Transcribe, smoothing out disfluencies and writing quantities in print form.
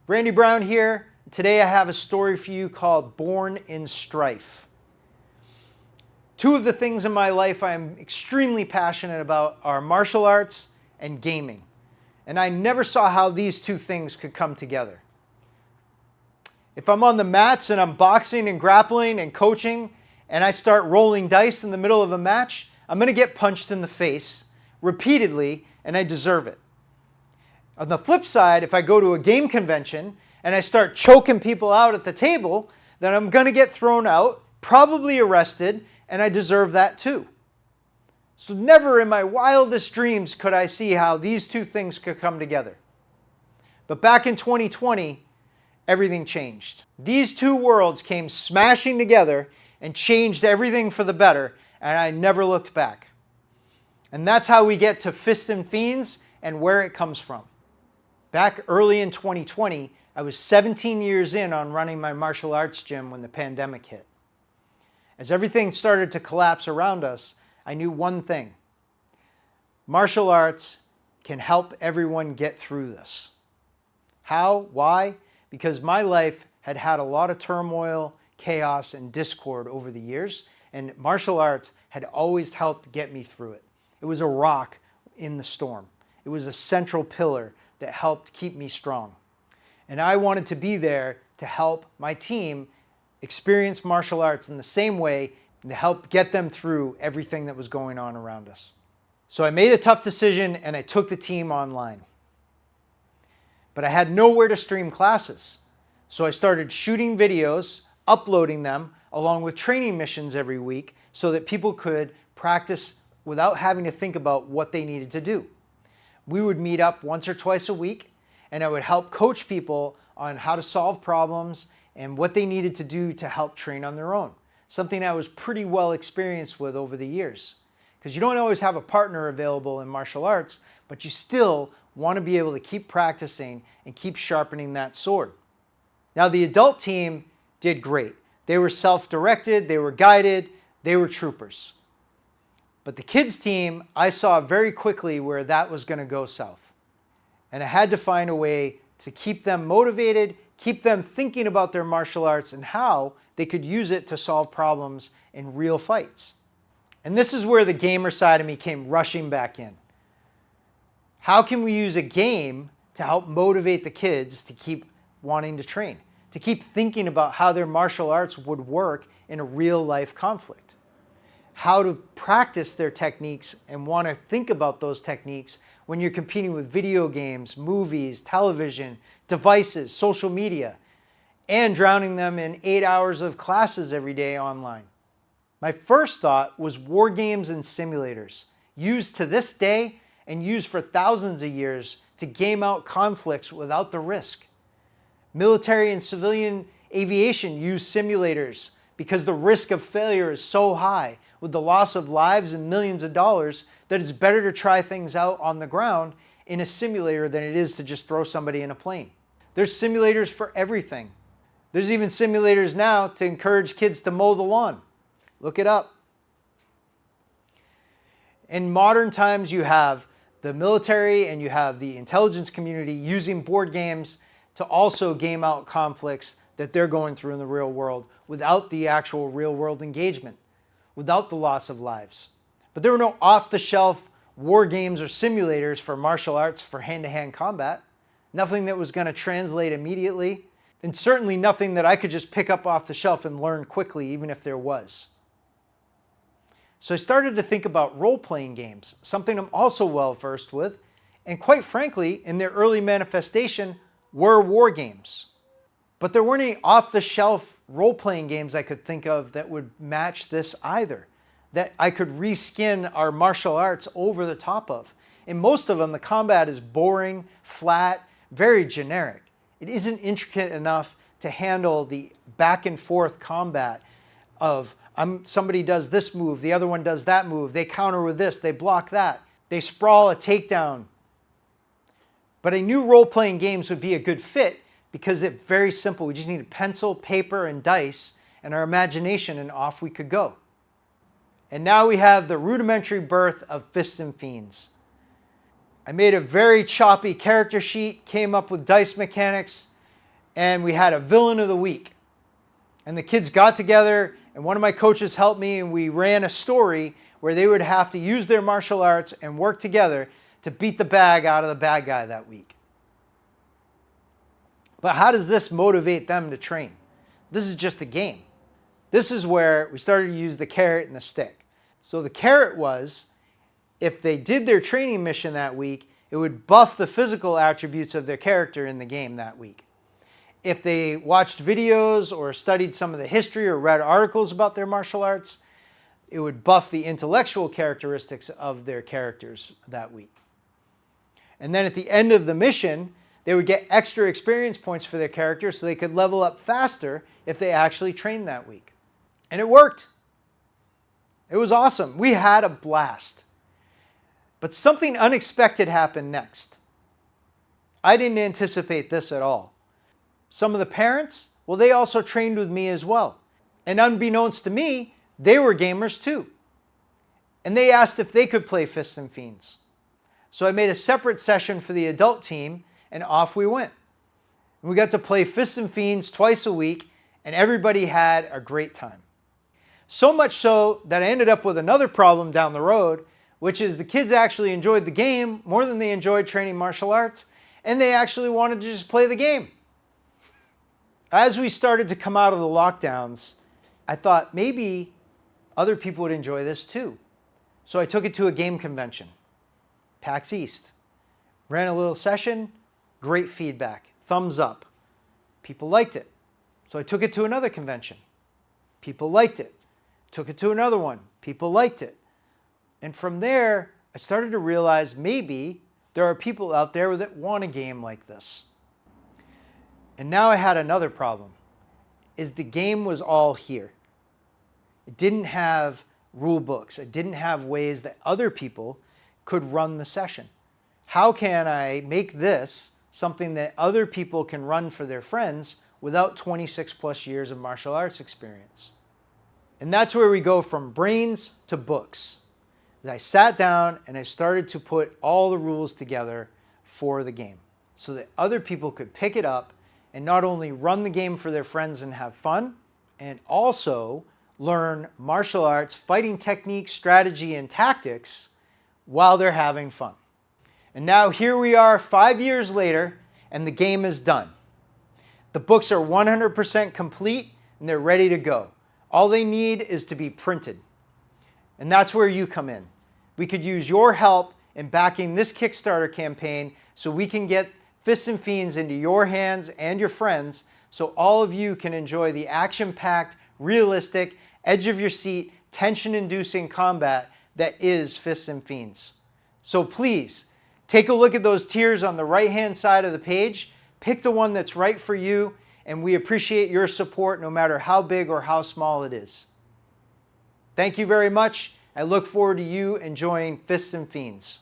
Randy Brown here. Today I have a story for you called Born in Strife. Two of the things in my life I'm extremely passionate about are martial arts and gaming. And I never saw how these two things could come together. If I'm on the mats and I'm boxing and grappling and coaching and I start rolling dice in the middle of a match, I'm going to get punched in the face repeatedly and I deserve it. On the flip side, if I go to a game convention and I start choking people out at the table, then I'm going to get thrown out, probably arrested, and I deserve that too. So never in my wildest dreams could I see how these two things could come together. But back in 2020, everything changed. These two worlds came smashing together and changed everything for the better, and I never looked back. And that's how we get to Fists and Fiends and where it comes from. Back early in 2020, I was 17 years in on running my martial arts gym when the pandemic hit. As everything started to collapse around us, I knew one thing. Martial arts can help everyone get through this. How? Why? Because my life had had a lot of turmoil, chaos, and discord over the years, and martial arts had always helped get me through it. It was a rock in the storm. It was a central pillar that helped keep me strong. And I wanted to be there to help my team experience martial arts in the same way and to help get them through everything that was going on around us. So I made a tough decision and I took the team online. But I had nowhere to stream classes. So I started shooting videos, uploading them, along with training missions every week so that people could practice without having to think about what they needed to do. We would meet up once or twice a week, and I would help coach people on how to solve problems and what they needed to do to help train on their own. Something I was pretty well experienced with over the years. Because you don't always have a partner available in martial arts, but you still want to be able to keep practicing and keep sharpening that sword. Now the adult team did great. They were self-directed, they were guided, they were troopers. But the kids team, I saw very quickly where that was going to go south. And I had to find a way to keep them motivated, keep them thinking about their martial arts and how they could use it to solve problems in real fights. And this is where the gamer side of me came rushing back in. How can we use a game to help motivate the kids to keep wanting to train, to keep thinking about how their martial arts would work in a real life conflict? How to practice their techniques and want to think about those techniques when you're competing with video games, movies, television, devices, social media, and drowning them in 8 hours of classes every day online. My first thought was war games and simulators, used to this day and used for thousands of years to game out conflicts without the risk. Military and civilian aviation use simulators because the risk of failure is so high with the loss of lives and millions of dollars that it's better to try things out on the ground in a simulator than it is to just throw somebody in a plane. There's simulators for everything. There's even simulators now to encourage kids to mow the lawn. Look it up. In modern times, you have the military and you have the intelligence community using board games to also game out conflicts that they're going through in the real world without the actual real world engagement, without the loss of lives. But there were no off-the-shelf war games or simulators for martial arts for hand-to-hand combat. Nothing that was going to translate immediately, and certainly nothing that I could just pick up off the shelf and learn quickly, even if there was. So I started to think about role-playing games, something I'm also well versed with, and quite frankly, in their early manifestation, were war games. But there weren't any off-the-shelf role-playing games I could think of that would match this either, that I could reskin our martial arts over the top of. In most of them, the combat is boring, flat, very generic. It isn't intricate enough to handle the back and forth combat of somebody does this move, the other one does that move, they counter with this, they block that, they sprawl a takedown. But I knew role-playing games would be a good fit because it's very simple. We just need a pencil, paper, and dice, and our imagination, and off we could go. And now we have the rudimentary birth of Fists and Fiends. I made a very choppy character sheet, came up with dice mechanics, and we had a villain of the week. And the kids got together, and one of my coaches helped me, and we ran a story where they would have to use their martial arts and work together to beat the bag out of the bad guy that week. But how does this motivate them to train? This is just a game. This is where we started to use the carrot and the stick. So the carrot was, if they did their training mission that week, it would buff the physical attributes of their character in the game that week. If they watched videos or studied some of the history or read articles about their martial arts, it would buff the intellectual characteristics of their characters that week. And then at the end of the mission, they would get extra experience points for their characters so they could level up faster if they actually trained that week. And it worked. It was awesome. We had a blast. But something unexpected happened next. I didn't anticipate this at all. Some of the parents, well, they also trained with me as well. And unbeknownst to me, they were gamers too. And they asked if they could play Fists and Fiends. So I made a separate session for the adult team, and off we went. And we got to play Fists and Fiends twice a week, and everybody had a great time. So much so that I ended up with another problem down the road, which is the kids actually enjoyed the game more than they enjoyed training martial arts, and they actually wanted to just play the game. As we started to come out of the lockdowns, I thought maybe other people would enjoy this too. So I took it to a game convention, PAX East. Ran a little session, great feedback, thumbs up. People liked it. So I took it to another convention. People liked it. Took it to another one. People liked it. And from there, I started to realize maybe there are people out there that want a game like this. And now I had another problem, is the game was all here. It didn't have rule books. It didn't have ways that other people could run the session. How can I make this something that other people can run for their friends without 26 plus years of martial arts experience? And that's where we go from brains to books. I sat down and I started to put all the rules together for the game so that other people could pick it up and not only run the game for their friends and have fun, and also learn martial arts, fighting techniques, strategy, and tactics while they're having fun. And now here we are 5 years later, and the game is done. The books are 100% complete, and they're ready to go. All they need is to be printed. And that's where you come in. We could use your help in backing this Kickstarter campaign so we can get Fists and Fiends into your hands and your friends so all of you can enjoy the action-packed, realistic, edge-of-your-seat, tension-inducing combat that is Fists and Fiends. So please, take a look at those tiers on the right-hand side of the page, pick the one that's right for you, and we appreciate your support no matter how big or how small it is. Thank you very much. I look forward to you enjoying Fists and Fiends.